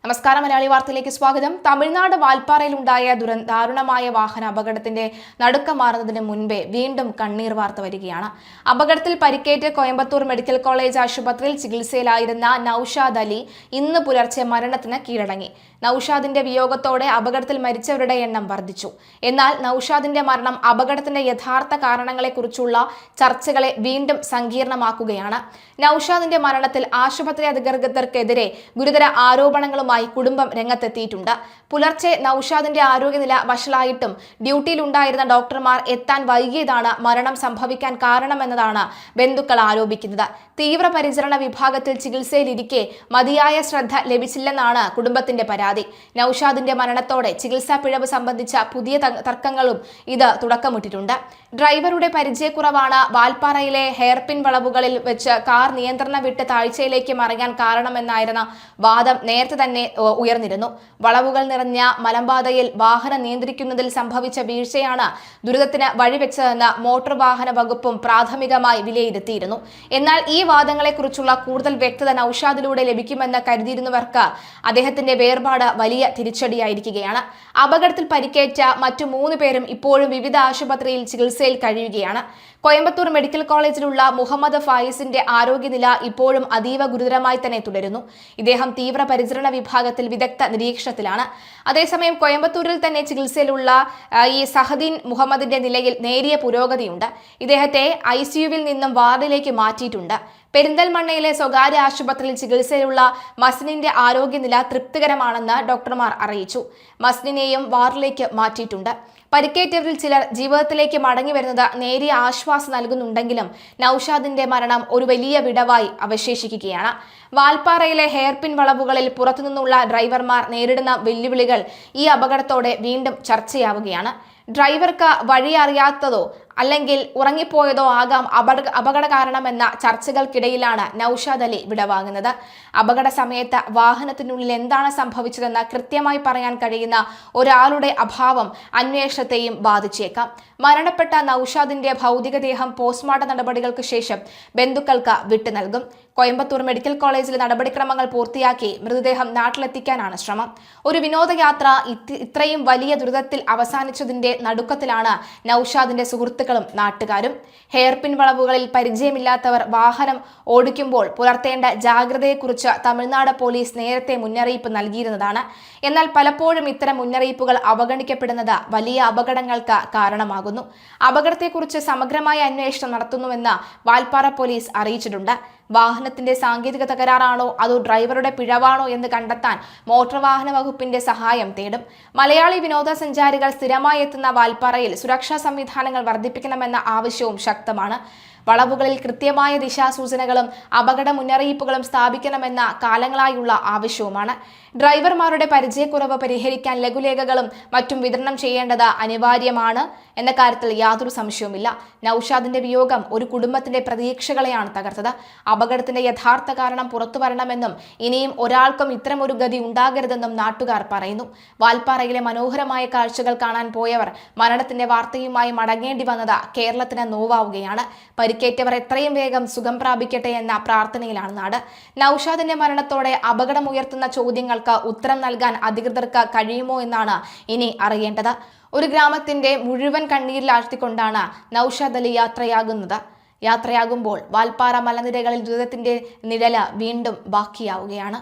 നമസ്കാരം. മലയാളി വാർത്തയിലേക്ക് സ്വാഗതം. തമിഴ്നാട് വാൽപ്പാറയിലുണ്ടായ ദാരുണമായ വാഹന അപകടത്തിന്റെ നടുക്കം മാറുന്നതിന് മുൻപേ വീണ്ടും കണ്ണീർ വാർത്ത വരികയാണ്. അപകടത്തിൽ പരിക്കേറ്റ് കോയമ്പത്തൂർ മെഡിക്കൽ കോളേജ് ആശുപത്രിയിൽ ചികിത്സയിലായിരുന്ന നൌഷാദ് അലി ഇന്ന് പുലർച്ചെ മരണത്തിന് കീഴടങ്ങി. നൌഷാദിന്റെ വിയോഗത്തോടെ അപകടത്തിൽ മരിച്ചവരുടെ എണ്ണം വർദ്ധിച്ചു. എന്നാൽ നൌഷാദിന്റെ മരണം അപകടത്തിന്റെ യഥാർത്ഥ കാരണങ്ങളെക്കുറിച്ചുള്ള ചർച്ചകളെ വീണ്ടും സങ്കീർണമാക്കുകയാണ്. നൌഷാദിന്റെ മരണത്തിൽ ആശുപത്രി അധികൃതർക്കെതിരെ ഗുരുതര ആരോപണങ്ങളുമായി കുടുംബം രംഗത്തെത്തിയിട്ടുണ്ട്. പുലർച്ചെ നൌഷാദിന്റെ ആരോഗ്യനില വഷളായിട്ടും ഡ്യൂട്ടിയിലുണ്ടായിരുന്ന ഡോക്ടർമാർ എത്താൻ വൈകിയതാണ് മരണം സംഭവിക്കാൻ കാരണമെന്നതാണ് ബന്ധുക്കൾ ആരോപിക്കുന്നത്. തീവ്രപരിചരണ വിഭാഗത്തിൽ ചികിത്സയിലിരിക്കെ മതിയായ ശ്രദ്ധ ലഭിച്ചില്ലെന്നാണ് കുടുംബത്തിന്റെ പരാതി. നൌഷാദിന്റെ മരണത്തോടെ ചികിത്സാ പിഴവ് സംബന്ധിച്ച പുതിയ തർക്കങ്ങളും ഇത് തുടക്കമിട്ടിട്ടുണ്ട്. ഡ്രൈവറുടെ പരിചയക്കുറവാണ് വാൽപ്പാറയിലെ ഹെയർപിൻ വളവുകളിൽ വെച്ച് കാർ നിയന്ത്രണം വിട്ട് താഴ്ചയിലേക്ക് മറിയാൻ കാരണമെന്നായിരുന്ന വാദം നേരത്തെ തന്നെ ഉയർന്നിരുന്നു. വളവുകൾ നിറഞ്ഞ മലമ്പാതയിൽ വാഹനം നിയന്ത്രിക്കുന്നതിൽ സംഭവിച്ച വീഴ്ചയാണ് ദുരിതത്തിന് വഴിവെച്ചതെന്ന് മോട്ടോർ വാഹന വകുപ്പും പ്രാഥമികമായി വിലയിരുത്തിയിരുന്നു. എന്നാൽ ഈ വാദങ്ങളെക്കുറിച്ചുള്ള കൂടുതൽ വ്യക്തത നൌഷാദിലൂടെ ലഭിക്കുമെന്ന് കരുതിയിരുന്നവർക്ക് അദ്ദേഹത്തിന്റെ വേർപാട് വലിയ തിരിച്ചടിയായിരിക്കുകയാണ്. അപകടത്തിൽ പരിക്കേറ്റ മറ്റു 3 പേരും ഇപ്പോഴും വിവിധ ആശുപത്രിയിൽ ചികിത്സയിൽ കഴിയുകയാണ്. കോയമ്പത്തൂർ മെഡിക്കൽ കോളേജിലുള്ള മുഹമ്മദ് ഫായിസിന്റെ ആരോഗ്യനില ഇപ്പോഴും അതീവ ഗുരുതരമായി തന്നെ തുടരുന്നു. ഇദ്ദേഹം തീവ്രപരിചരണ വിഭാഗത്തിൽ വിദഗ്ധ നിരീക്ഷണത്തിലാണ്. അതേസമയം കോയമ്പത്തൂരിൽ തന്നെ ചികിത്സയിലുള്ള ഈ സഹദീൻ മുഹമ്മദിന്റെ നിലയിൽ നേരിയ പുരോഗതിയുണ്ട്. ഇദ്ദേഹത്തെ ICUവിൽ നിന്നും വാർഡിലേക്ക് മാറ്റിയിട്ടുണ്ട്. പെരിന്തൽമണ്ണയിലെ സ്വകാര്യ ആശുപത്രിയിൽ ചികിത്സയിലുള്ള മസ്നിന്റെ ആരോഗ്യനില തൃപ്തികരമാണെന്ന് ഡോക്ടർമാർ അറിയിച്ചു. മസ്നിനെയും വാർഡിലേക്ക് മാറ്റിയിട്ടുണ്ട്. പരിക്കേറ്റവരിൽ ചിലർ ജീവിതത്തിലേക്ക് മടങ്ങി വരുന്നത് നേരിയ ആശ്വാസം നൽകുന്നുണ്ടെങ്കിലും നൌഷാദിന്റെ മരണം ഒരു വലിയ വിടവായി അവശേഷിക്കുകയാണ്. വാൽപ്പാറയിലെ ഹെയർപിൻ വളവുകളിൽ പുറത്തുനിന്നുള്ള ഡ്രൈവർമാർ നേരിടുന്ന വെല്ലുവിളികൾ ഈ അപകടത്തോടെ വീണ്ടും ചർച്ചയാവുകയാണ്. ഡ്രൈവർക്ക് വഴി അറിയാത്തതോ അല്ലെങ്കിൽ ഉറങ്ങിപ്പോയതോ ആകാം അപകട കാരണമെന്ന ചർച്ചകൾക്കിടയിലാണ് നൌഷാദ് അലി വിടവാങ്ങുന്നത്. അപകട സമയത്ത് വാഹനത്തിനുള്ളിൽ എന്താണ് സംഭവിച്ചതെന്ന് കൃത്യമായി പറയാൻ കഴിയുന്ന ഒരാളുടെ അഭാവം അന്വേഷണത്തെയും ബാധിച്ചേക്കാം. മരണപ്പെട്ട നൌഷാദിന്റെ ഭൗതികദേഹം പോസ്റ്റ്മോർട്ടം നടപടികൾക്ക് ശേഷം ബന്ധുക്കൾക്ക് വിട്ടു നൽകും. കോയമ്പത്തൂർ മെഡിക്കൽ കോളേജിലെ നടപടിക്രമങ്ങൾ പൂർത്തിയാക്കി മൃതദേഹം നാട്ടിലെത്തിക്കാനാണ് ശ്രമം. ഒരു വിനോദയാത്ര ഇത്രയും വലിയ ദുരിതത്തിൽ അവസാനിച്ചതിന്റെ നടുക്കത്തിലാണ് നൌഷാദിന്റെ സുഹൃത്തുക്കളും നാട്ടുകാരും. ഹെയർപിൻ വളവുകളിൽ പരിചയമില്ലാത്തവർ വാഹനം ഓടിക്കുമ്പോൾ പുലർത്തേണ്ട ജാഗ്രതയെക്കുറിച്ച് തമിഴ്നാട് പോലീസ് നേരത്തെ മുന്നറിയിപ്പ് നൽകിയിരുന്നതാണ്. എന്നാൽ പലപ്പോഴും ഇത്തരം മുന്നറിയിപ്പുകൾ അവഗണിക്കപ്പെടുന്നത് വലിയ അപകടങ്ങൾക്ക് കാരണമാകുന്നു. അപകടത്തെക്കുറിച്ച് സമഗ്രമായ അന്വേഷണം നടത്തുന്നുവെന്ന് വാൽപ്പാറ പോലീസ് അറിയിച്ചിട്ടുണ്ട്. വാഹനത്തിന്റെ സാങ്കേതിക തകരാറാണോ അതോ ഡ്രൈവറുടെ പിഴവാണോ എന്ന് കണ്ടെത്താൻ മോട്ടോർ വാഹന വകുപ്പിന്റെ സഹായം തേടും. മലയാളി വിനോദസഞ്ചാരികൾ സ്ഥിരമായി എത്തുന്ന വാൽപ്പാറയിൽ സുരക്ഷാ സംവിധാനങ്ങൾ വർദ്ധിപ്പിക്കണമെന്ന ആവശ്യവും ശക്തമാണ്. വളവുകളിൽ കൃത്യമായ ദിശാസൂചനകളും അപകട മുന്നറിയിപ്പുകളും സ്ഥാപിക്കണമെന്ന കാലങ്ങളായുള്ള ആവശ്യവുമാണ്. ഡ്രൈവർമാരുടെ പരിചയക്കുറവ് പരിഹരിക്കാൻ ലഘുലേഖകളും മറ്റും വിതരണം ചെയ്യേണ്ടത് അനിവാര്യമാണ് എന്ന കാര്യത്തിൽ യാതൊരു സംശയവുമില്ല. നൌഷാദിന്റെ വിയോഗം ഒരു കുടുംബത്തിന്റെ പ്രതീക്ഷകളെയാണ് തകർത്തത്. അപകടത്തിന്റെ യഥാർത്ഥ കാരണം പുറത്തു വരണമെന്നും ഇനിയും ഒരാൾക്കും ഇത്തരമൊരു ഗതി ഉണ്ടാകരുതെന്നും നാട്ടുകാർ പറയുന്നു. വാൽപ്പാറയിലെ മനോഹരമായ കാഴ്ചകൾ കാണാൻ പോയവർ മരണത്തിന്റെ വാർത്തയുമായി മടങ്ങേണ്ടി വന്നത് കേരളത്തിന് നോവാവുകയാണ്. പരിക്കേറ്റവർ എത്രയും വേഗം സുഖം പ്രാപിക്കട്ടെ എന്ന പ്രാർത്ഥനയിലാണ് നാട്. നൌഷാദിന്റെ മരണത്തോടെ അപകടമുയർത്തുന്ന ചോദ്യങ്ങൾക്ക് ഉത്തരം നൽകാൻ അധികൃതർക്ക് കഴിയുമോ എന്നാണ് ഇനി അറിയേണ്ടത്. ഒരു ഗ്രാമത്തിന്റെ മുഴുവൻ കണ്ണീരിലാഴ്ത്തിക്കൊണ്ടാണ് നൌഷാദ് അലി യാത്രയാകുമ്പോൾ വാൽപ്പാറ മലനിരകളിൽ ദുരിതത്തിന്റെ നിഴല് വീണ്ടും ബാക്കിയാവുകയാണ്.